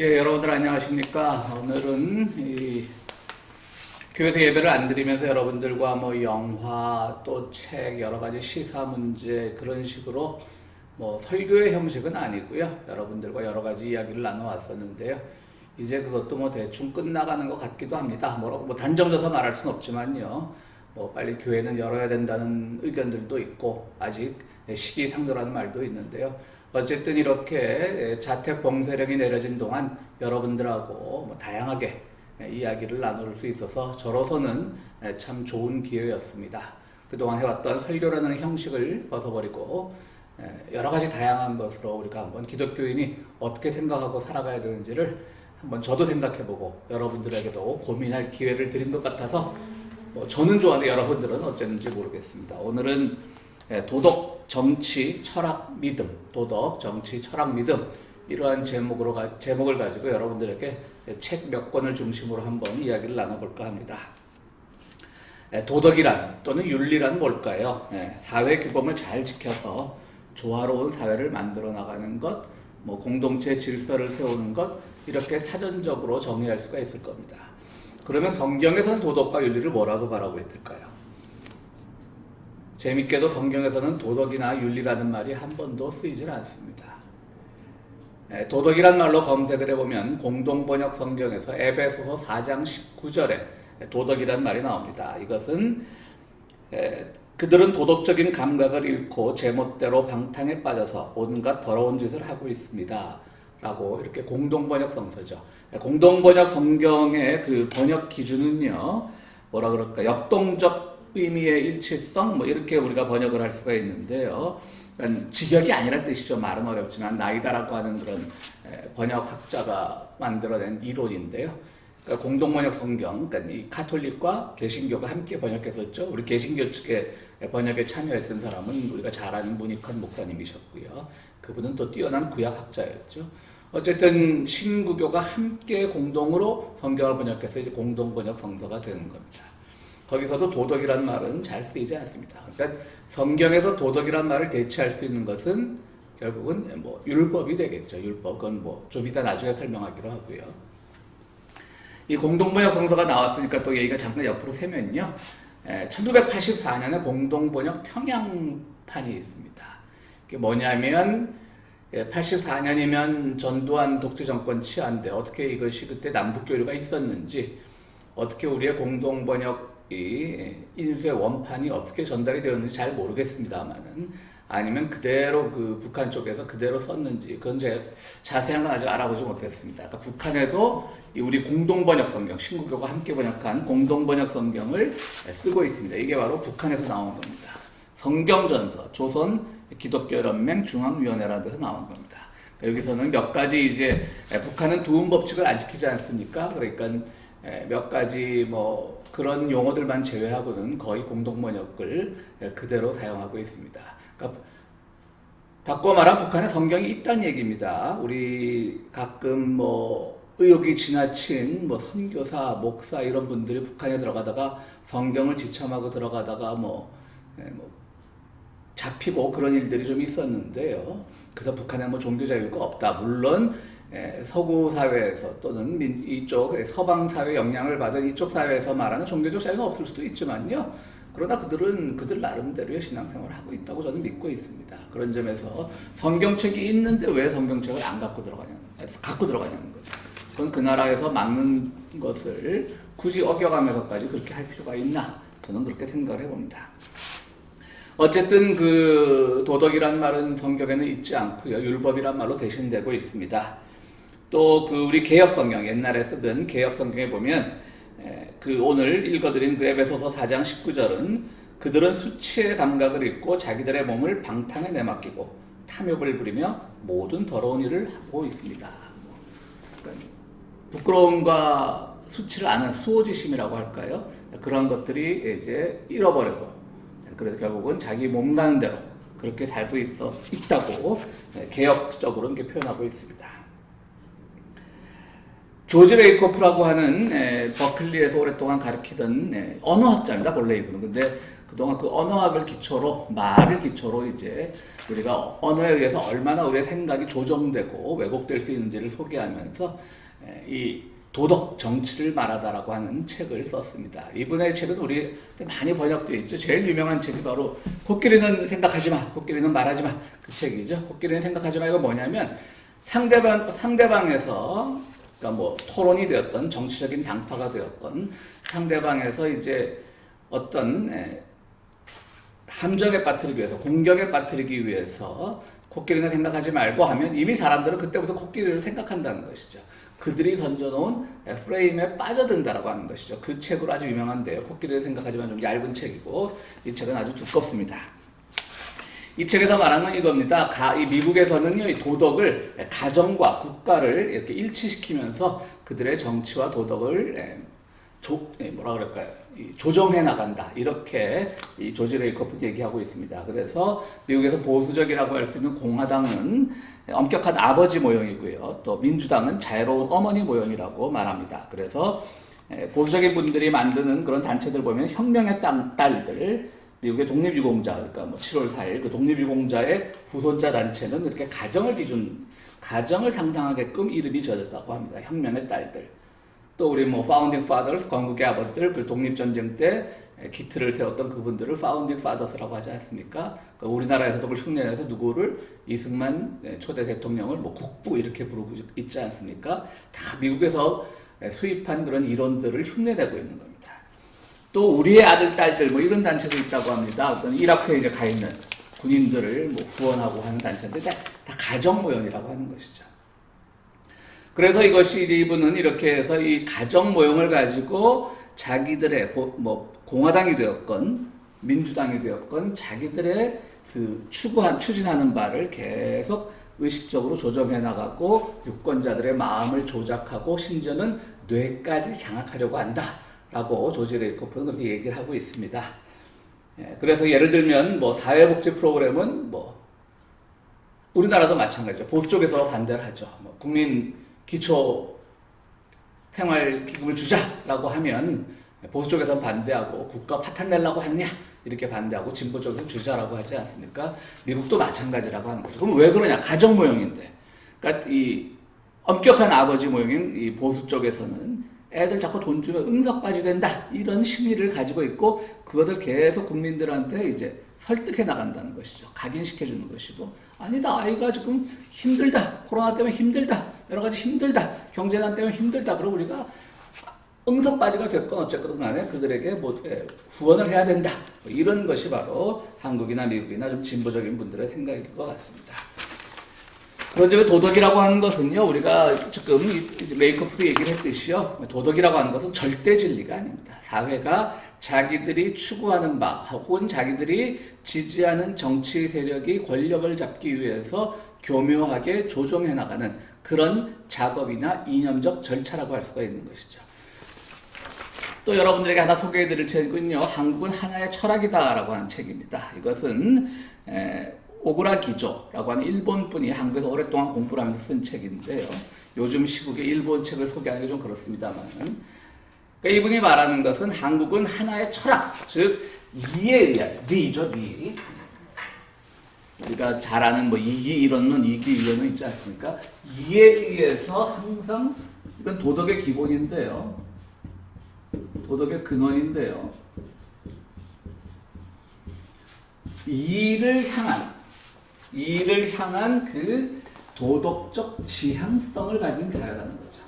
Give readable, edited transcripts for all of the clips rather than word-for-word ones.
예, 여러분들 안녕하십니까? 오늘은 교회에서 예배를 안 드리면서 여러분들과 영화, 또 책, 여러 가지 시사 문제 그런 식으로 설교의 형식은 아니고요. 여러분들과 여러 가지 이야기를 나눠왔었는데요. 이제 그것도 대충 끝나가는 것 같기도 합니다. 단정져서 말할 수는 없지만요. 빨리 교회는 열어야 된다는 의견들도 있고 아직 시기상조라는 말도 있는데요. 어쨌든 이렇게 자택 봉쇄령이 내려진 동안 여러분들하고 다양하게 이야기를 나눌 수 있어서 저로서는 참 좋은 기회였습니다. 그동안 해왔던 설교라는 형식을 벗어버리고 여러 가지 다양한 것으로 우리가 한번 기독교인이 어떻게 생각하고 살아가야 되는지를 한번 저도 생각해보고 여러분들에게도 고민할 기회를 드린 것 같아서 저는 좋아하는데 여러분들은 어쨌는지 모르겠습니다. 오늘은 도덕, 정치, 철학, 믿음, 도덕, 정치, 철학, 믿음 이러한 제목을 가지고 여러분들에게 책 몇 권을 중심으로 한번 이야기를 나눠볼까 합니다. 도덕이란 또는 윤리란 뭘까요? 사회 규범을 잘 지켜서 조화로운 사회를 만들어 나가는 것, 공동체 질서를 세우는 것 이렇게 사전적으로 정의할 수가 있을 겁니다. 그러면 성경에서는 도덕과 윤리를 뭐라고 말하고 있을까요? 재밌게도 성경에서는 도덕이나 윤리라는 말이 한 번도 쓰이질 않습니다. 도덕이란 말로 검색을 해보면 공동번역 성경에서 에베소서 4장 19절에 도덕이란 말이 나옵니다. 이것은 그들은 도덕적인 감각을 잃고 제멋대로 방탕에 빠져서 온갖 더러운 짓을 하고 있습니다. 라고 이렇게 공동번역 성서죠. 공동번역 성경의 그 번역 기준은요, 역동적 의미의 일치성 이렇게 우리가 번역을 할 수가 있는데요. 그러니까 직역이 아니란 뜻이죠. 말은 어렵지만 나이다라고 하는 그런 번역학자가 만들어낸 이론인데요. 그러니까 공동번역 성경, 그러니까 이 카톨릭과 개신교가 함께 번역했었죠. 우리 개신교 측의 번역에 참여했던 사람은 우리가 잘 아는 문익환 목사님이셨고요. 그분은 또 뛰어난 구약학자였죠. 어쨌든 신구교가 함께 공동으로 성경을 번역해서 이제 공동번역 성서가 되는 겁니다. 거기서도 도덕이라는 말은 잘 쓰이지 않습니다. 그러니까 성경에서 도덕이라는 말을 대체할 수 있는 것은 결국은 율법이 되겠죠. 율법. 그건 좀 이따 나중에 설명하기로 하고요. 이 공동번역 성서가 나왔으니까 또 얘기가 잠깐 옆으로 세면요. 1984년에 공동번역 평양판이 있습니다. 이게 뭐냐면 84년이면 전두환 독재정권 치하인데 어떻게 이것이 그때 남북교류가 있었는지 어떻게 우리의 공동번역 인쇄 원판이 어떻게 전달이 되었는지 잘 모르겠습니다만은 아니면 그대로 그 북한 쪽에서 그대로 썼는지 그건 제가 자세한 건 아직 알아보지 못했습니다. 그러니까 북한에도 우리 공동번역 성경, 신구교가 함께 번역한 공동번역 성경을 쓰고 있습니다. 이게 바로 북한에서 나온 겁니다. 성경전서, 조선 기독교연맹 중앙위원회라는 데서 나온 겁니다. 그러니까 여기서는 몇 가지 이제 북한은 두음 법칙을 안 지키지 않습니까? 그러니까 몇 가지 그런 용어들만 제외하고는 거의 공동번역을 그대로 사용하고 있습니다. 그러니까 바꿔 말하면 북한에 성경이 있다는 얘기입니다. 우리 가끔 의욕이 지나친 선교사, 목사 이런 분들이 북한에 들어가다가 성경을 지참하고 들어가다가 잡히고 그런 일들이 좀 있었는데요. 그래서 북한에 종교 자유가 없다. 물론 서구 사회에서 또는 이쪽 서방 사회 영향을 받은 이쪽 사회에서 말하는 종교적 자유는 없을 수도 있지만요. 그러나 그들은 그들 나름대로의 신앙생활을 하고 있다고 저는 믿고 있습니다. 그런 점에서 성경책이 있는데 왜 성경책을 안 갖고 들어가냐는 거죠. 그건 그 나라에서 막는 것을 굳이 어겨가면서까지 그렇게 할 필요가 있나? 저는 그렇게 생각을 해봅니다. 어쨌든 그 도덕이란 말은 성경에는 있지 않고요. 율법이란 말로 대신되고 있습니다. 또 그 우리 개역성경, 옛날에 쓰던 개역성경에 보면 오늘 읽어드린 그 에베소서 4장 19절은 그들은 수치의 감각을 잃고 자기들의 몸을 방탕에 내맡기고 탐욕을 부리며 모든 더러운 일을 하고 있습니다. 그러니까 부끄러움과 수치를 아는 수호지심이라고 할까요? 그런 것들이 이제 잃어버리고 그래서 결국은 자기 몸 가는 대로 그렇게 살고 있다고 개혁적으로 이렇게 표현하고 있습니다. 조지 레이코프라고 하는 버클리에서 오랫동안 가르치던 언어학자입니다. 본래 이분은. 근데 그동안 그 언어학을 기초로, 말을 기초로 이제 우리가 언어에 의해서 얼마나 우리의 생각이 조정되고 왜곡될 수 있는지를 소개하면서 이 도덕 정치를 말하다라고 하는 책을 썼습니다. 이분의 책은 우리 많이 번역되어 있죠. 제일 유명한 책이 바로 코끼리는 생각하지 마, 코끼리는 말하지 마. 그 책이죠. 코끼리는 생각하지 마. 이거 뭐냐면 상대방에서 그러니까 뭐 토론이 되었던 정치적인 당파가 되었건 상대방에서 이제 어떤 함정에 빠뜨리기 위해서 공격에 빠뜨리기 위해서 코끼리는 생각하지 말고 하면 이미 사람들은 그때부터 코끼리를 생각한다는 것이죠. 그들이 던져놓은 프레임에 빠져든다라고 하는 것이죠. 그 책으로 아주 유명한데요. 코끼리를 생각하지만 좀 얇은 책이고 이 책은 아주 두껍습니다. 이 책에서 말하는 건 이겁니다. 이 미국에서는요, 이 도덕을 가정과 국가를 이렇게 일치시키면서 그들의 정치와 도덕을 뭐라 그럴까요? 조정해 나간다. 이렇게 이 조지 레이코프는 얘기하고 있습니다. 그래서 미국에서 보수적이라고 할 수 있는 공화당은 엄격한 아버지 모형이고요. 또 민주당은 자유로운 어머니 모형이라고 말합니다. 그래서 보수적인 분들이 만드는 그런 단체들 보면 혁명의 딸들, 미국의 독립유공자, 그러니까 뭐 7월 4일 그 독립유공자의 후손자 단체는 이렇게 가정을 상상하게끔 이름이 지어졌다고 합니다. 혁명의 딸들. 또 우리 뭐 파운딩 파더스, 건국의 아버지들, 그 독립전쟁 때 기틀을 세웠던 그분들을 파운딩 파더스라고 하지 않습니까? 그러니까 우리나라에서도 그걸 흉내내서 누구를 이승만 초대 대통령을 뭐 국부 이렇게 부르고 있지 않습니까? 다 미국에서 수입한 그런 이론들을 흉내내고 있는 겁니다. 또 우리의 아들, 딸들 뭐 이런 단체도 있다고 합니다. 어떤 이라크에 이제 가 있는 군인들을 뭐 후원하고 하는 단체인데 다 가정 모형이라고 하는 것이죠. 그래서 이것이 이제 이분은 이렇게 해서 이 가정 모형을 가지고 자기들의 뭐 공화당이 되었건 민주당이 되었건 자기들의 그 추진하는 바를 계속 의식적으로 조정해 나가고 유권자들의 마음을 조작하고 심지어는 뇌까지 장악하려고 한다라고 조지 레이코프는 그렇게 얘기를 하고 있습니다. 그래서 예를 들면 뭐 사회복지 프로그램은 뭐 우리나라도 마찬가지죠. 보수 쪽에서 반대를 하죠. 뭐 국민 기초 생활기금을 주자라고 하면 보수 쪽에서는 반대하고 국가 파탄 내려고 하느냐 이렇게 반대하고 진보 쪽에서는 주자라고 하지 않습니까? 미국도 마찬가지라고 하는 거죠. 그럼 왜 그러냐? 가정 모형인데. 그러니까 이 엄격한 아버지 모형인 이 보수 쪽에서는 애들 자꾸 돈 주면 응석바지 된다 이런 심리를 가지고 있고 그것을 계속 국민들한테 이제 설득해 나간다는 것이죠. 각인시켜 주는 것이고 아니다 아이가 지금 힘들다 코로나 때문에 힘들다 여러 가지 힘들다 경제난 때문에 힘들다 그럼 우리가 응석바지가 됐건 어쨌든 간에 그들에게 뭐 후원을 해야 된다 뭐 이런 것이 바로 한국이나 미국이나 좀 진보적인 분들의 생각일 것 같습니다. 그런데 도덕이라고 하는 것은요, 우리가 지금 레이코프도 얘기를 했듯이요, 도덕이라고 하는 것은 절대 진리가 아닙니다. 사회가 자기들이 추구하는 바, 혹은 자기들이 지지하는 정치 세력이 권력을 잡기 위해서 교묘하게 조정해 나가는 그런 작업이나 이념적 절차라고 할 수가 있는 것이죠. 또 여러분들에게 하나 소개해 드릴 책은요, 한국은 하나의 철학이다라고 하는 책입니다. 이것은, 오구라 기조라고 하는 일본 분이 한국에서 오랫동안 공부를 하면서 쓴 책인데요. 요즘 시국에 일본 책을 소개하는 게 좀 그렇습니다만. 그러니까 이분이 말하는 것은 한국은 하나의 철학, 즉, 이에 의한, 리죠, 리. 우리가 잘 아는 뭐 이기 이론론, 이기 이론론 있지 않습니까? 이에 의해서 항상, 이건 도덕의 기본인데요. 도덕의 근원인데요. 이를 향한 그 도덕적 지향성을 가진 사회라는 거죠.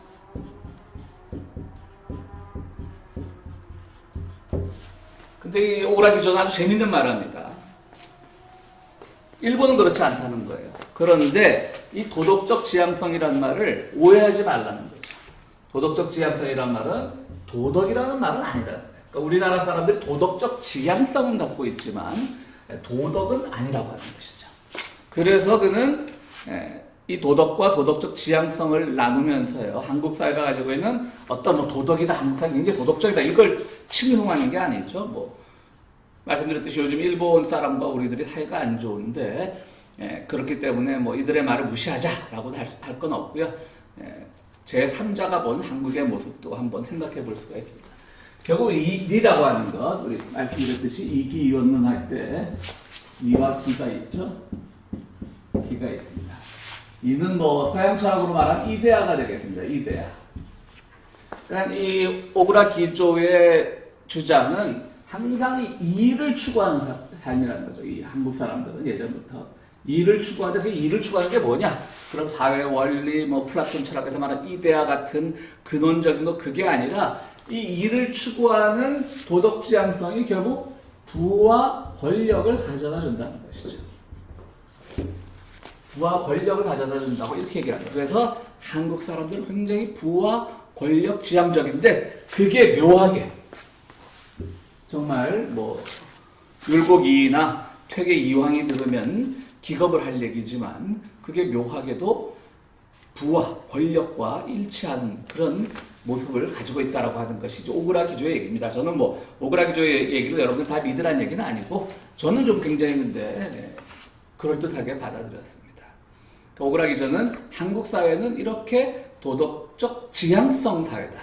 근데 이 오그라 기조는 아주 재밌는 말을 합니다. 일본은 그렇지 않다는 거예요. 그런데 이 도덕적 지향성이라는 말을 오해하지 말라는 거죠. 도덕적 지향성이라는 말은 도덕이라는 말은 아니라는 거예요. 그러니까 우리나라 사람들이 도덕적 지향성은 갖고 있지만 도덕은 아니라고 하는 것이죠. 그래서 그는 이 도덕과 도덕적 지향성을 나누면서요. 한국 사회가 가지고 있는 어떤 뭐 도덕이다, 한국 사회가 굉장히 도덕적이다 이걸 칭송하는 게 아니죠. 뭐 말씀드렸듯이 요즘 일본 사람과 우리들이 사이가 안 좋은데 그렇기 때문에 뭐 이들의 말을 무시하자라고 할 건 없고요. 제3자가 본 한국의 모습도 한번 생각해 볼 수가 있습니다. 결국 이 리라고 하는 것, 우리 말씀드렸듯이 이기 이원론 할 때 이와 기가 있죠. 기가 있습니다. 이는 뭐 서양 철학으로 말하면 이데아가 되겠습니다. 이데아. 그러니까 이 오그라 기조의 주장은 항상 이를 추구하는 삶이라는 거죠. 이 한국 사람들은 예전부터 이를 추구하는데 그 이를 추구하는 게 뭐냐? 그럼 사회 원리, 뭐 플라톤 철학에서 말하는 이데아 같은 근원적인 거 그게 아니라 이 이를 추구하는 도덕 지향성이 결국 부와 권력을 가져다 준다는 것이죠. 부와 권력을 가져다 준다고 이렇게 얘기를 합니다. 그래서 한국 사람들은 굉장히 부와 권력 지향적인데 그게 묘하게 정말 뭐 율곡이나 퇴계 이황이 들으면 기겁을 할 얘기지만 그게 묘하게도 부와 권력과 일치하는 그런 모습을 가지고 있다라고 하는 것이 오그라 기조의 얘기입니다. 저는 뭐 오그라 기조의 얘기를 여러분들 다 믿으라는 얘기는 아니고 저는 좀 굉장히 그럴듯하게 받아들였습니다. 그러니까 오그라 기조는 한국 사회는 이렇게 도덕적 지향성 사회다.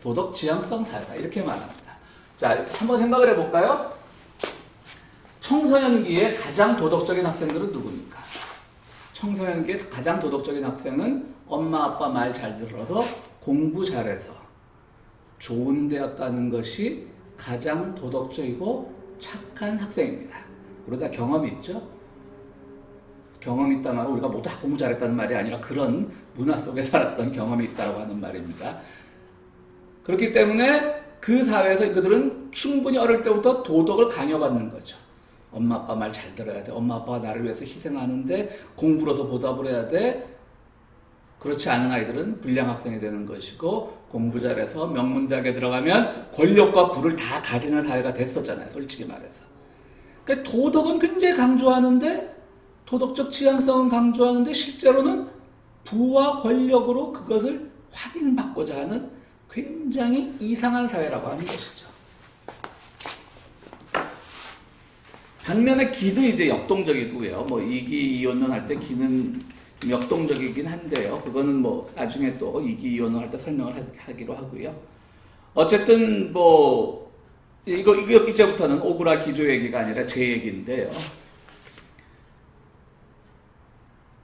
도덕 지향성 사회다. 이렇게 말합니다. 자, 한번 생각을 해볼까요? 청소년기에 가장 도덕적인 학생들은 누구입니까? 청소년기에 가장 도덕적인 학생은 엄마 아빠 말 잘 들어서 공부 잘해서 좋은 대학 가는 것이 가장 도덕적이고 착한 학생입니다. 우리 다 경험이 있죠? 경험이 있다는 말은 우리가 모두 다 공부 잘했다는 말이 아니라 그런 문화 속에 살았던 경험이 있다고 하는 말입니다. 그렇기 때문에 그 사회에서 그들은 충분히 어릴 때부터 도덕을 강요받는 거죠. 엄마 아빠 말 잘 들어야 돼. 엄마 아빠가 나를 위해서 희생하는데 공부로서 보답을 해야 돼. 그렇지 않은 아이들은 불량 학생이 되는 것이고 공부 잘해서 명문대학에 들어가면 권력과 부를 다 가지는 사회가 됐었잖아요. 솔직히 말해서. 그러니까 도덕은 굉장히 강조하는데 도덕적 지향성은 강조하는데 실제로는 부와 권력으로 그것을 확인받고자 하는 굉장히 이상한 사회라고 하는 것이죠. 반면에 기는 이제 역동적이고요. 뭐 이기이원론 할 때 기는 좀 역동적이긴 한데요. 그거는 뭐 나중에 또 이기이원론 할 때 설명을 하기로 하고요. 어쨌든 뭐 이거 이제부터는 오그라 기조 얘기가 아니라 제 얘기인데요.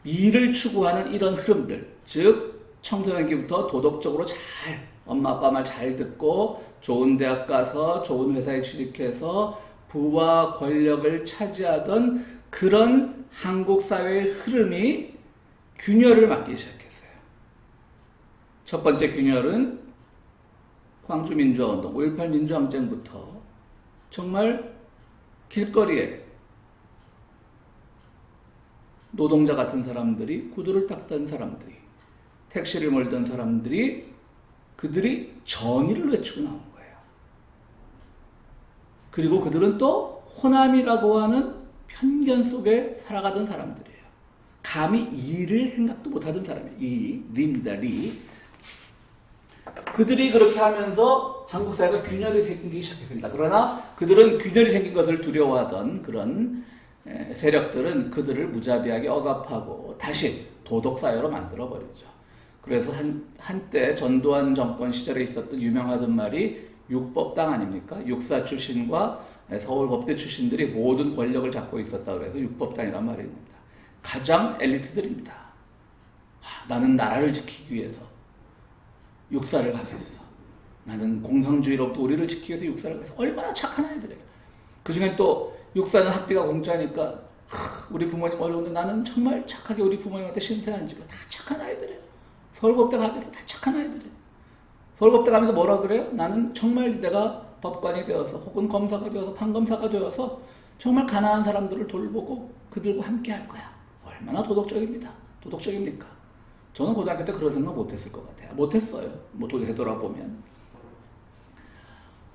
이를 추구하는 이런 흐름들, 즉 청소년기부터 도덕적으로 잘 엄마 아빠 말 잘 듣고 좋은 대학 가서 좋은 회사에 취직해서 부와 권력을 차지하던 그런 한국 사회의 흐름이 균열을 맞기 시작했어요. 첫 번째 균열은 광주 민주화운동, 5.18 민주항쟁부터 정말 길거리에 노동자 같은 사람들이, 구두를 닦던 사람들이, 택시를 몰던 사람들이 그들이 정의를 외치고 나온 거예요. 그리고 그들은 또 호남이라고 하는 편견 속에 살아가던 사람들이에요. 감히 이를 생각도 못하던 사람이에요. 리입니다. 리. 그들이 그렇게 하면서 한국 사회가 균열이 생기기 시작했습니다. 그러나 그들은 균열이 생긴 것을 두려워하던 그런 세력들은 그들을 무자비하게 억압하고 다시 도덕사회로 만들어버리죠. 그래서 한때 전두환 정권 시절에 있었던 유명하던 말이 육법당 아닙니까? 육사 출신과 서울법대 출신들이 모든 권력을 잡고 있었다 그래서 육법당이란 말입니다. 가장 엘리트들입니다. 나는 나라를 지키기 위해서 육사를 가겠어. 나는 공산주의로부터 우리를 지키기 위해서 육사를 가겠어. 얼마나 착한 아이들이에요. 그 중에 또 육사는 학비가 공짜니까 우리 부모님 어려운데 나는 정말 착하게 우리 부모님한테 신세한 지가 다 착한 아이들이에요. 서울법대 가면서 다 착한 아이들이에요. 서울법대 가면서 뭐라 그래요? 나는 정말 내가 법관이 되어서 혹은 검사가 되어서 판검사가 되어서 정말 가난한 사람들을 돌보고 그들과 함께 할 거야. 얼마나 도덕적입니까? 저는 고등학교 때 그런 생각 못했을 것 같아요. 못했어요. 뭐 되돌아보면.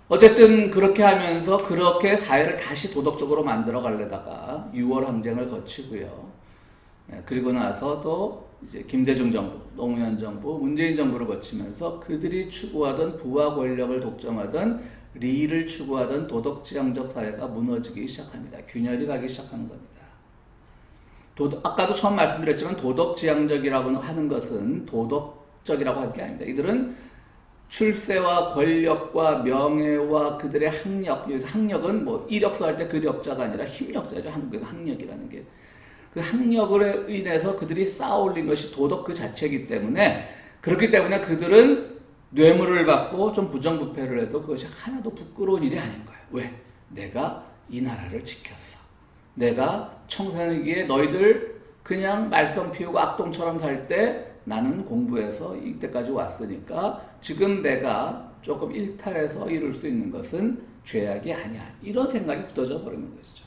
어쨌든 그렇게 하면서 그렇게 사회를 다시 도덕적으로 만들어 가려다가 6월 항쟁을 거치고요. 그리고 나서 또 이제 김대중 정부, 노무현 정부, 문재인 정부를 거치면서 그들이 추구하던 부와 권력을 독점하던 리를 추구하던 도덕지향적 사회가 무너지기 시작합니다. 균열이 가기 시작하는 겁니다. 아까도 처음 말씀드렸지만 도덕지향적이라고 하는 것은 도덕 학적이라고 할 게 아닙니다. 이들은 출세와 권력과 명예와 그들의 학력, 여기서 학력은 뭐 이력서 할 때 그력자가 아니라 힘력자죠. 한국에서 학력이라는 게. 그 학력으로 인해서 그들이 쌓아 올린 것이 도덕 그 자체이기 때문에, 그렇기 때문에 그들은 뇌물을 받고 좀 부정부패를 해도 그것이 하나도 부끄러운 일이 아닌 거예요. 왜? 내가 이 나라를 지켰어. 내가 청소년기에 너희들 그냥 말썽 피우고 악동처럼 살 때 나는 공부해서 이때까지 왔으니까 지금 내가 조금 일탈해서 이룰 수 있는 것은 죄악이 아니야. 이런 생각이 굳어져 버리는 것이죠.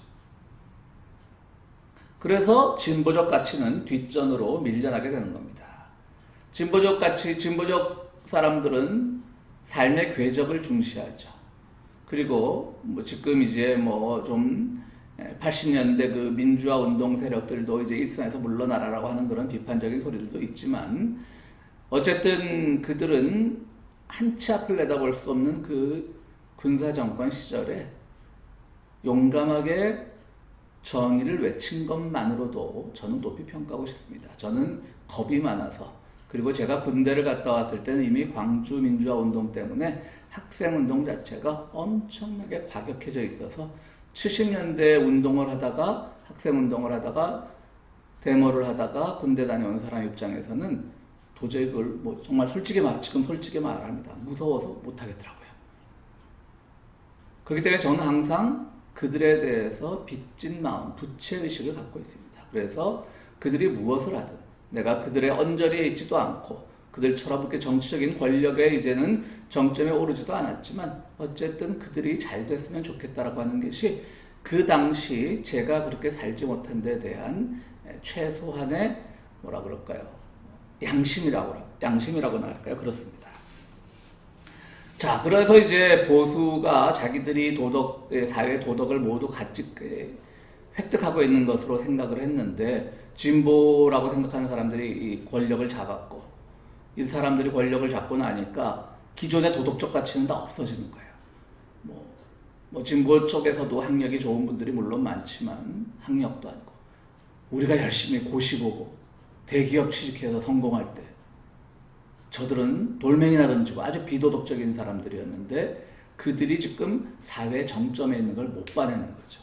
그래서 진보적 가치는 뒷전으로 밀려나게 되는 겁니다. 진보적 가치, 진보적 사람들은 삶의 궤적을 중시하죠. 그리고 뭐 지금 이제 뭐 좀 80년대 그 민주화 운동 세력들도 이제 일선에서 물러나라라고 하는 그런 비판적인 소리들도 있지만, 어쨌든 그들은 한치 앞을 내다볼 수 없는 그 군사정권 시절에 용감하게 정의를 외친 것만으로도 저는 높이 평가하고 싶습니다. 저는 겁이 많아서, 그리고 제가 군대를 갔다 왔을 때는 이미 광주 민주화 운동 때문에 학생 운동 자체가 엄청나게 과격해져 있어서 70년대 운동을 하다가, 학생 운동을 하다가, 데모를 하다가 군대 다녀온 사람 입장에서는 도저히 그걸 뭐 정말 지금 솔직히 말합니다. 무서워서 못하겠더라고요. 그렇기 때문에 저는 항상 그들에 대해서 빚진 마음, 부채의식을 갖고 있습니다. 그래서 그들이 무엇을 하든 내가 그들의 언저리에 있지도 않고 그들처럼 그렇게 정치적인 권력에 이제는 정점에 오르지도 않았지만 어쨌든 그들이 잘 됐으면 좋겠다라고 하는 것이 그 당시 제가 그렇게 살지 못한 데 대한 최소한의 뭐라 그럴까요? 양심이라고나 할까요? 그렇습니다. 자, 그래서 이제 보수가 자기들이 사회 도덕을 모두 같이 획득하고 있는 것으로 생각을 했는데, 진보라고 생각하는 사람들이 이 권력을 잡았고, 이 사람들이 권력을 잡고 나니까 기존의 도덕적 가치는 다 없어지는 거예요. 뭐 진보 쪽에서도 학력이 좋은 분들이 물론 많지만 학력도 아니고, 우리가 열심히 고시 보고 대기업 취직해서 성공할 때 저들은 돌멩이나 던지고 아주 비도덕적인 사람들이었는데 그들이 지금 사회 정점에 있는 걸 못 봐내는 거죠.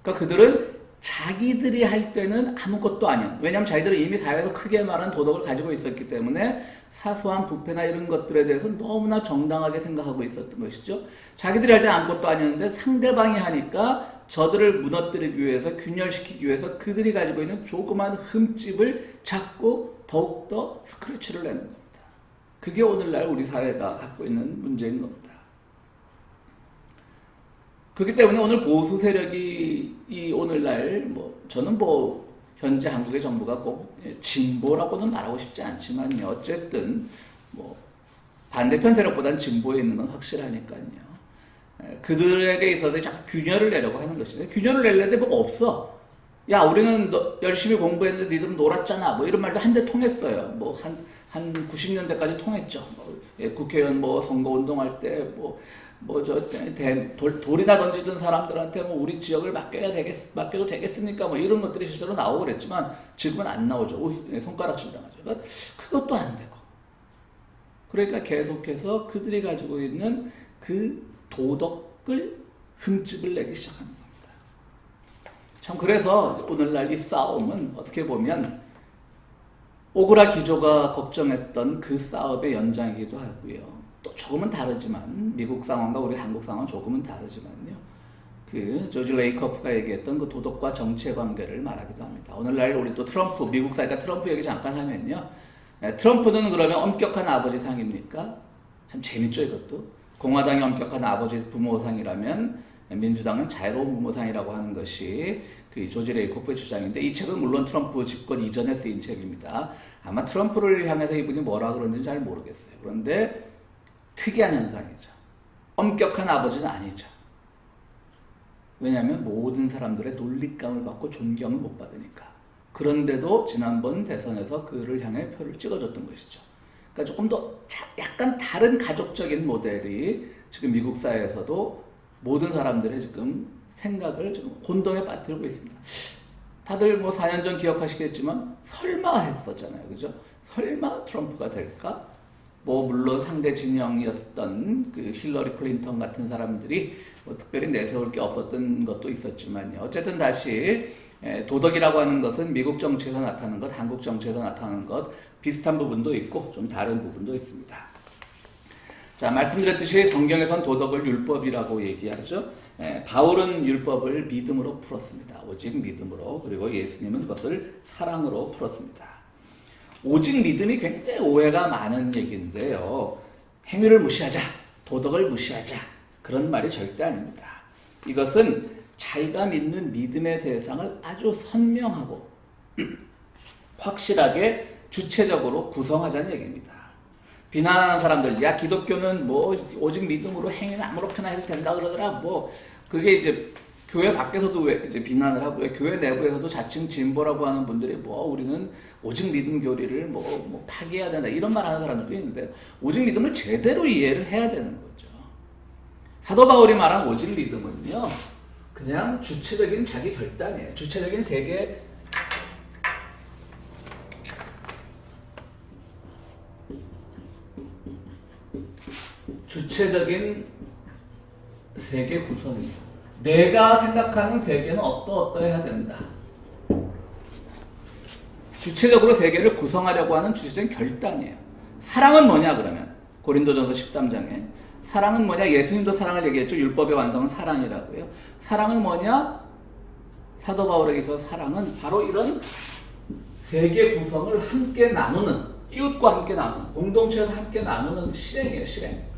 그러니까 그들은 자기들이 할 때는 아무것도 아니야. 왜냐하면 자기들은 이미 사회에서 크게 말한 도덕을 가지고 있었기 때문에 사소한 부패나 이런 것들에 대해서 너무나 정당하게 생각하고 있었던 것이죠. 자기들이 할 때 아무것도 아니었는데 상대방이 하니까 저들을 무너뜨리기 위해서, 균열시키기 위해서 그들이 가지고 있는 조그만 흠집을 잡고 더욱더 스크래치를 내는 겁니다. 그게 오늘날 우리 사회가 갖고 있는 문제인 겁니다. 그렇기 때문에 오늘 보수 세력이 이 오늘날 저는 현재 한국의 정부가 꼭 진보라고는 말하고 싶지 않지만요. 어쨌든 반대편 세력보다는 진보에 있는 건 확실하니까요. 그들에게 있어서 자꾸 균열을 내려고 하는 것이죠. 균열을 내려는데 뭐가 없어. 야, 우리는 열심히 공부했는데 니들은 놀았잖아. 이런 말도 한데 통했어요. 한 90년대까지 통했죠. 국회의원 선거운동할 때 돌이나 던지던 사람들한테 우리 지역을 맡겨도 되겠습니까? 이런 것들이 실제로 나오고 그랬지만 지금은 안 나오죠. 손가락질 당하죠. 그러니까 그것도 안 되고. 그러니까 계속해서 그들이 가지고 있는 그 도덕을 흠집을 내기 시작하는 겁니다. 참, 그래서 오늘날 이 싸움은 어떻게 보면 오그라 기조가 걱정했던 그 싸움의 연장이기도 하고요. 또 조금은 다르지만, 미국 상황과 우리 한국 상황은 조금은 다르지만요. 조지 레이커프가 얘기했던 그 도덕과 정치의 관계를 말하기도 합니다. 오늘날 우리 또 트럼프, 미국 사니까 트럼프 얘기 잠깐 하면요. 트럼프는 그러면 엄격한 아버지 상입니까? 참 재밌죠, 이것도. 공화당이 엄격한 아버지 부모상이라면 민주당은 자유로운 부모상이라고 하는 것이 조지 레이커프의 주장인데, 이 책은 물론 트럼프 집권 이전에 쓰인 책입니다. 아마 트럼프를 향해서 이분이 뭐라 그런지는 잘 모르겠어요. 그런데 특이한 현상이죠. 엄격한 아버지는 아니죠. 왜냐하면 모든 사람들의 놀림감을 받고 존경을 못 받으니까. 그런데도 지난번 대선에서 그를 향해 표를 찍어줬던 것이죠. 그러니까 조금 더 약간 다른 가족적인 모델이 지금 미국 사회에서도 모든 사람들의 지금 생각을 지금 곤동에 빠뜨리고 있습니다. 다들 4년 전 기억하시겠지만 설마 했었잖아요. 그죠? 설마 트럼프가 될까? 뭐 물론 상대 진영이었던 그 힐러리 클린턴 같은 사람들이 뭐 특별히 내세울 게 없었던 것도 있었지만요. 어쨌든 다시 도덕이라고 하는 것은 미국 정치에서 나타나는 것, 한국 정치에서 나타나는 것 비슷한 부분도 있고 좀 다른 부분도 있습니다. 자, 말씀드렸듯이 성경에선 도덕을 율법이라고 얘기하죠. 바울은 율법을 믿음으로 풀었습니다. 오직 믿음으로. 그리고 예수님은 그것을 사랑으로 풀었습니다. 오직 믿음이 굉장히 오해가 많은 얘기인데요. 행위를 무시하자, 도덕을 무시하자 그런 말이 절대 아닙니다. 이것은 자기가 믿는 믿음의 대상을 아주 선명하고 확실하게 주체적으로 구성하자는 얘기입니다. 비난하는 사람들, 야 기독교는 뭐 오직 믿음으로 행위는 아무렇게나 해도 된다 그러더라. 뭐 그게 이제 교회 밖에서도 왜 이제 비난을 하고 교회 내부에서도 자칭 진보라고 하는 분들이 뭐 우리는 오직 믿음 교리를 뭐 파기해야 된다 이런 말 하는 사람들도 있는데 오직 믿음을 제대로 이해를 해야 되는 거죠. 사도 바울이 말한 오직 믿음은요 그냥 주체적인 자기 결단이에요. 주체적인 세계 주체적인 세계 구성이에요. 내가 생각하는 세계는 어떠해야 된다. 주체적으로 세계를 구성하려고 하는 주체적인 결단이에요. 사랑은 뭐냐 그러면 고린도전서 13장에 사랑은 뭐냐? 예수님도 사랑을 얘기했죠. 율법의 완성은 사랑이라고요. 사랑은 뭐냐? 사도 바울에게 있어서 사랑은 바로 이런 세계 구성을 함께 나누는 이웃과 함께 나누는 공동체에서 함께 나누는 실행이에요. 실행.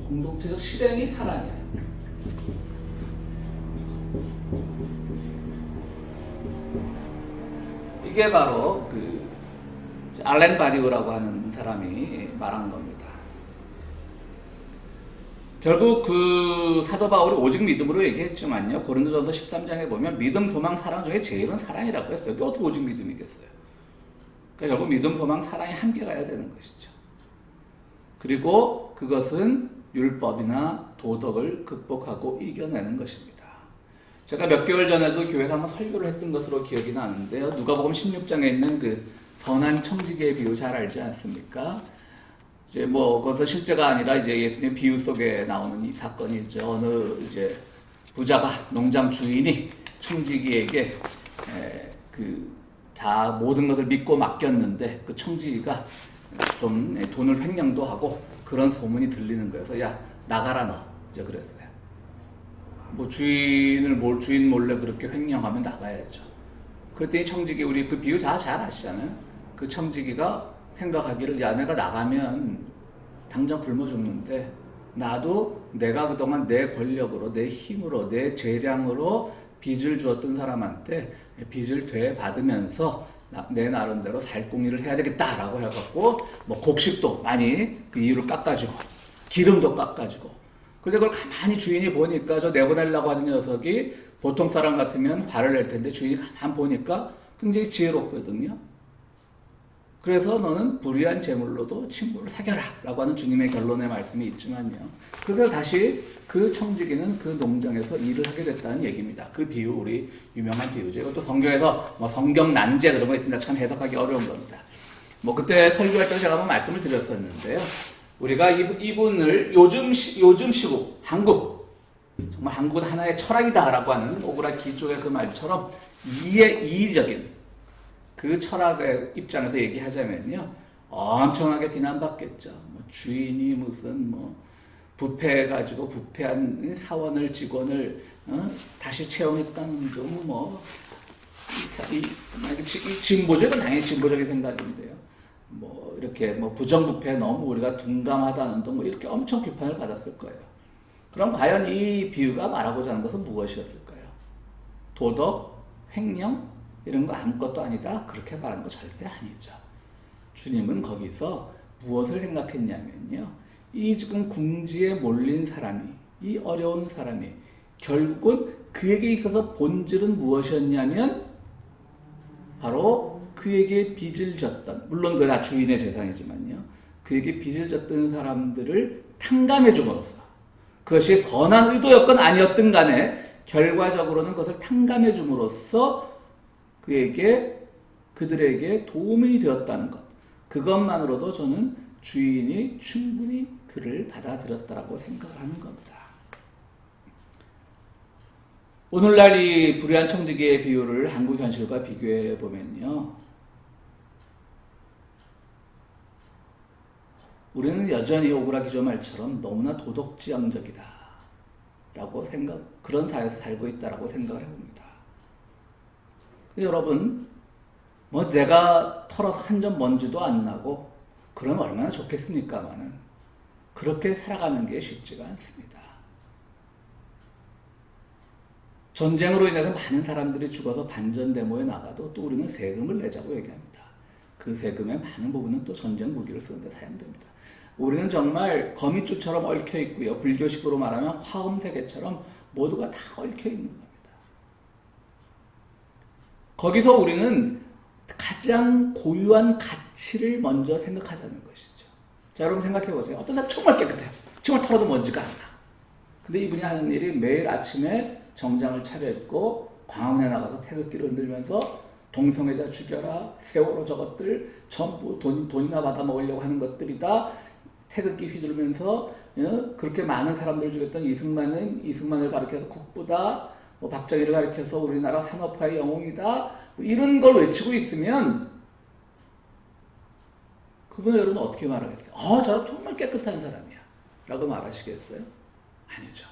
공동체적 실행이 사랑이에요. 이게 바로 그 알렌 바디우라고 하는 사람이 말한 겁니다. 결국 그 사도 바울이 오직 믿음으로 얘기했지만요. 고린도전서 13장에 보면 믿음, 소망, 사랑 중에 제일은 사랑이라고 했어요. 이게 어떻게 오직 믿음이겠어요? 그러니까 결국 믿음, 소망, 사랑이 함께 가야 되는 것이죠. 그리고 그것은 율법이나 도덕을 극복하고 이겨내는 것입니다. 제가 몇 개월 전에도 교회에서 한번 설교를 했던 것으로 기억이 나는데요. 누가복음 16장에 있는 그 선한 청지기의 비유 잘 알지 않습니까? 이제 뭐 그것은 실제가 아니라 이제 예수님 비유 속에 나오는 이 사건이죠. 어느 이제 부자가 농장 주인이 청지기에게 다 모든 것을 믿고 맡겼는데 그 청지기가 좀 돈을 횡령도 하고 그런 소문이 들리는 거여서 야 나가라 너 이제 그랬어요. 뭐 주인 몰래 그렇게 횡령하면 나가야죠. 그랬더니 청지기 우리 그 비유 잘 아시잖아요. 그 청지기가 생각하기를 야 내가 나가면 당장 굶어 죽는데 나도 내가 그동안 내 권력으로 내 힘으로 내 재량으로 빚을 주었던 사람한테 빚을 되받으면서 내 나름대로 살궁리를 해야 되겠다라고 해갖고 뭐 곡식도 많이 그 이유를 깎아주고 기름도 깎아주고 그런데 그걸 가만히 주인이 보니까 저 내보내려고 하는 녀석이 보통 사람 같으면 화를 낼 텐데 주인이 가만히 보니까 굉장히 지혜롭거든요. 그래서 너는 불의한 재물로도 친구를 사겨라 라고 하는 주님의 결론의 말씀이 있지만요. 그래서 다시 그 청지기는 그 농장에서 일을 하게 됐다는 얘기입니다. 그 비유 우리 유명한 비유죠. 이것도 성경에서 뭐 성경 난제 그런 거 있습니다. 참 해석하기 어려운 겁니다. 뭐 그때 설교할 때 제가 한번 말씀을 드렸었는데요. 우리가 이분을 요즘 시국 한국 정말 한국은 하나의 철학이다라고 하는 오그라 기조의 그 말처럼 이의적인 그 철학의 입장에서 얘기하자면요. 엄청나게 비난받겠죠. 뭐 주인이 무슨 뭐 부패해가지고 부패한 사원을 직원을 다시 채용했다는 등 뭐 이 진보죠. 이건 당연히 진보적인 생각인데요. 뭐 이렇게 뭐 부정부패에 너무 우리가 둔감하다는 등 뭐 이렇게 엄청 비판을 받았을 거예요. 그럼 과연 이 비유가 말하고자 하는 것은 무엇이었을까요? 도덕, 횡령 이런 거 아무것도 아니다. 그렇게 말한 거 절대 아니죠. 주님은 거기서 무엇을 생각했냐면요. 이 지금 궁지에 몰린 사람이, 이 어려운 사람이 결국은 그에게 있어서 본질은 무엇이었냐면 바로 그에게 빚을 졌던, 물론 그 다 주인의 재산이지만요. 그에게 빚을 졌던 사람들을 탕감해 줌으로써 그것이 선한 의도였건 아니었든 간에 결과적으로는 그것을 탕감해 줌으로써 그에게 그들에게 도움이 되었다는 것, 그것만으로도 저는 주인이 충분히 그를 받아들였다라고 생각을 하는 겁니다. 오늘날 이 불의한 청지기의 비유를 한국 현실과 비교해 보면요, 우리는 여전히 오그라 기조 말처럼 너무나 도덕지향적이다 라고 그런 사회에서 살고 있다라고 생각을 해봅니다. 여러분, 뭐 내가 털어서 한 점 먼지도 안 나고 그러면 얼마나 좋겠습니까마는 그렇게 살아가는 게 쉽지가 않습니다. 전쟁으로 인해서 많은 사람들이 죽어서 반전데모에 나가도 또 우리는 세금을 내자고 얘기합니다. 그 세금의 많은 부분은 또 전쟁 무기를 쓰는데 사용됩니다. 우리는 정말 거미줄처럼 얽혀 있고요. 불교식으로 말하면 화엄세계처럼 모두가 다 얽혀 있는 겁니다. 거기서 우리는 가장 고유한 가치를 먼저 생각하자는 것이죠. 자, 여러분 생각해 보세요. 어떤 사람 정말 깨끗해요. 정말 털어도 먼지가 안 나. 근데 이분이 하는 일이 매일 아침에 정장을 차려입고 광화문에 나가서 태극기를 흔들면서 동성애자 죽여라, 세월호 저것들 전부 돈이나 받아 먹으려고 하는 것들이다. 태극기 휘두르면서 그렇게 많은 사람들을 죽였던 이승만을 가리켜서 국부다. 뭐 박정희를 가리켜서 우리나라 산업화의 영웅이다. 뭐 이런 걸 외치고 있으면 그분은 여러분 어떻게 말하겠어요? 저 사람 정말 깨끗한 사람이야 라고 말하시겠어요? 아니죠.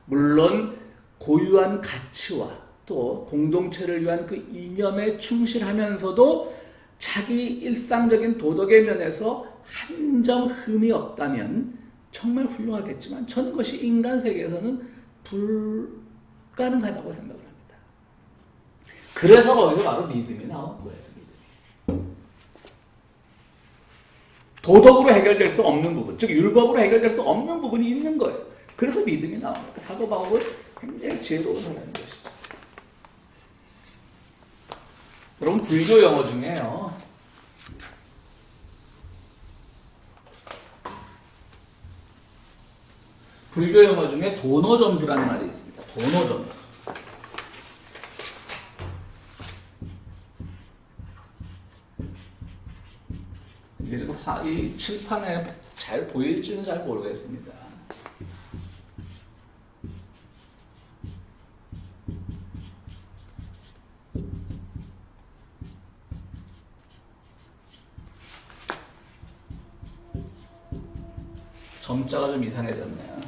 물론 고유한 가치와 또 공동체를 위한 그 이념에 충실하면서도 자기 일상적인 도덕의 면에서 한 점 흠이 없다면 정말 훌륭하겠지만 저는 그것이 인간 세계에서는 불가능하다고 생각을 합니다. 그래서 거기서 바로 믿음이 나온 거예요. 도덕으로 해결될 수 없는 부분, 즉 율법으로 해결될 수 없는 부분이 있는 거예요. 그래서 믿음이 나온 거예요. 사도 바울은 굉장히 지혜로운 사람인 것이죠. 여러분 불교 영어 중에요, 불교 영어 중에 도노점수라는 말이 있습니다. 도노점수. 이게 지금 이 칠판에 잘 보일지는 잘 모르겠습니다. 점자가 좀 이상해졌네요.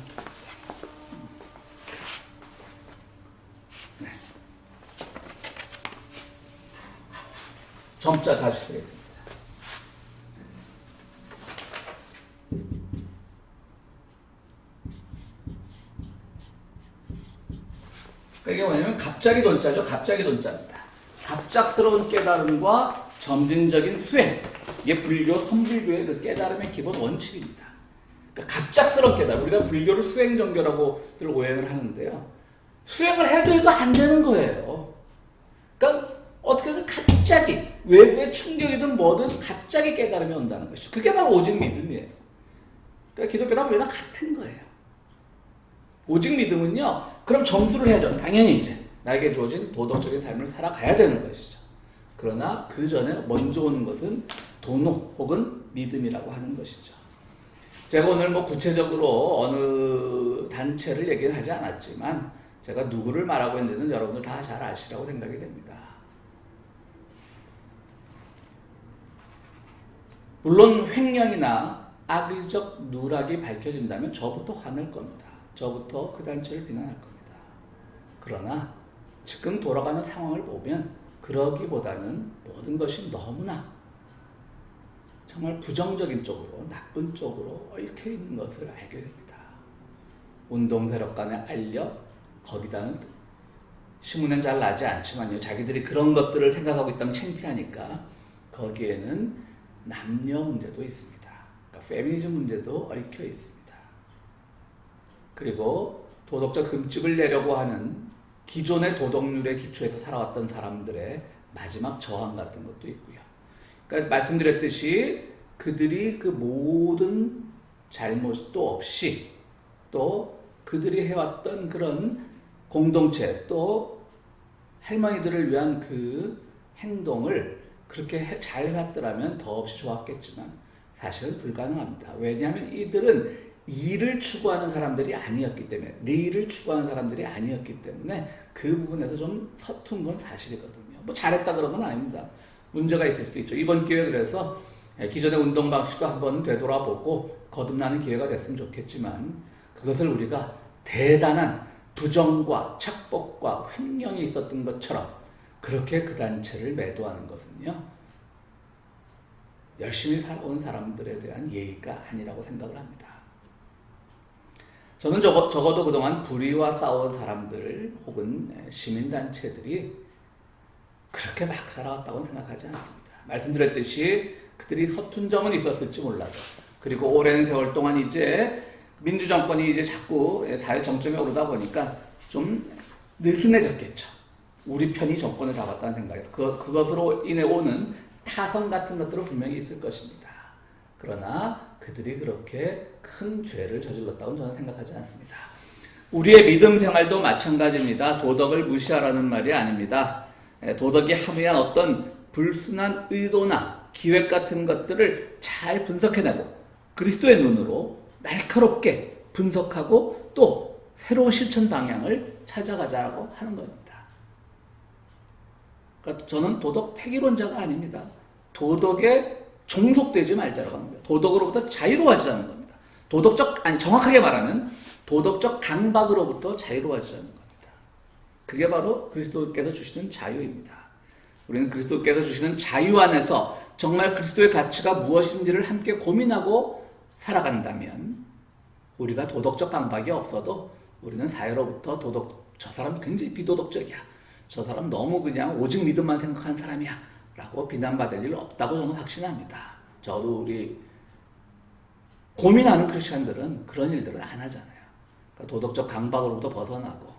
네. 점자 다시 쓰겠습니다. 이게 뭐냐면 갑자기 돈자죠. 갑자기 돈자입니다. 갑작스러운 깨달음과 점진적인 수행. 이게 불교, 선불교의 그 깨달음의 기본 원칙입니다. 그러니까 갑작스러운 깨달음. 우리가 불교를 수행정교라고들 오해를 하는데요. 수행을 해도 안 되는 거예요. 그러니까 어떻게 해서 갑자기 외부의 충격이든 뭐든 갑자기 깨달음이 온다는 것이죠. 그게 바로 오직 믿음이에요. 그러니까 기독교랑 우리가 같은 거예요. 오직 믿음은요, 그럼 정수를 해야죠. 당연히 이제 나에게 주어진 도덕적인 삶을 살아가야 되는 것이죠. 그러나 그 전에 먼저 오는 것은 도노 혹은 믿음이라고 하는 것이죠. 제가 오늘 뭐 구체적으로 어느 단체를 얘기는 하지 않았지만 제가 누구를 말하고 있는지는 여러분들 다 잘 아시라고 생각이 됩니다. 물론 횡령이나 악의적 누락이 밝혀진다면 저부터 화낼 겁니다. 저부터 그 단체를 비난할 겁니다. 그러나 지금 돌아가는 상황을 보면 그러기보다는 모든 것이 너무나 정말 부정적인 쪽으로, 나쁜 쪽으로 얽혀 있는 것을 알게 됩니다. 운동세력 간의 알력, 거기다는 신문엔 잘 나지 않지만요, 자기들이 그런 것들을 생각하고 있다면 창피하니까 거기에는 남녀 문제도 있습니다. 그러니까 페미니즘 문제도 얽혀 있습니다. 그리고 도덕적 금집을 내려고 하는 기존의 도덕률의 기초에서 살아왔던 사람들의 마지막 저항 같은 것도 있고요. 그러니까 말씀드렸듯이 그들이 그 모든 잘못도 없이 또 그들이 해왔던 그런 공동체 또 할머니들을 위한 그 행동을 그렇게 잘 해왔더라면 더없이 좋았겠지만 사실은 불가능합니다. 왜냐하면 이들은 이를 추구하는 사람들이 아니었기 때문에, 리를 추구하는 사람들이 아니었기 때문에 그 부분에서 좀 서툰 건 사실이거든요. 뭐 잘했다 그런 건 아닙니다. 문제가 있을 수도 있죠. 이번 기회 그래서 기존의 운동 방식도 한번 되돌아보고 거듭나는 기회가 됐으면 좋겠지만, 그것을 우리가 대단한 부정과 착복과 횡령이 있었던 것처럼 그렇게 그 단체를 매도하는 것은요, 열심히 살아온 사람들에 대한 예의가 아니라고 생각을 합니다. 저는 적어도 그동안 불의와 싸운 사람들 혹은 시민단체들이 그렇게 막 살아왔다고는 생각하지 않습니다. 말씀드렸듯이 그들이 서툰 점은 있었을지 몰라도, 그리고 오랜 세월 동안 이제 민주정권이 이제 자꾸 사회 정점에 오르다 보니까 좀 느슨해졌겠죠. 우리 편이 정권을 잡았다는 생각에서 그것으로 인해 오는 타성 같은 것들은 분명히 있을 것입니다. 그러나 그들이 그렇게 큰 죄를 저질렀다고는 저는 생각하지 않습니다. 우리의 믿음 생활도 마찬가지입니다. 도덕을 무시하라는 말이 아닙니다. 도덕이 함의한 어떤 불순한 의도나 기획 같은 것들을 잘 분석해내고 그리스도의 눈으로 날카롭게 분석하고 또 새로운 실천 방향을 찾아가자고 하는 겁니다. 그러니까 저는 도덕 폐기론자가 아닙니다. 도덕에 종속되지 말자라고 합니다. 도덕으로부터 자유로워지자는 겁니다. 정확하게 말하면 도덕적 강박으로부터 자유로워지자는 겁니다. 그게 바로 그리스도께서 주시는 자유입니다. 우리는 그리스도께서 주시는 자유 안에서 정말 그리스도의 가치가 무엇인지를 함께 고민하고 살아간다면, 우리가 도덕적 강박이 없어도 우리는 사회로부터 저 사람 굉장히 비도덕적이야, 저 사람 너무 그냥 오직 믿음만 생각하는 사람이야 라고 비난받을 일 없다고 저는 확신합니다. 저도 우리 고민하는 크리스찬들은 그런 일들을 안 하잖아요. 그러니까 도덕적 강박으로부터 벗어나고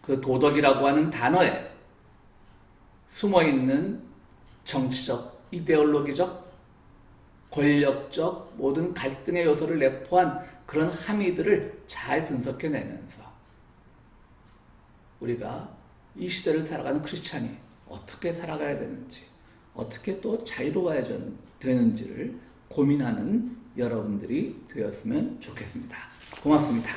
그 도덕이라고 하는 단어에 숨어있는 정치적, 이데올로기적, 권력적 모든 갈등의 요소를 내포한 그런 함의들을 잘 분석해내면서 우리가 이 시대를 살아가는 크리스찬이 어떻게 살아가야 되는지, 어떻게 또 자유로워야 되는지를 고민하는 여러분들이 되었으면 좋겠습니다. 고맙습니다.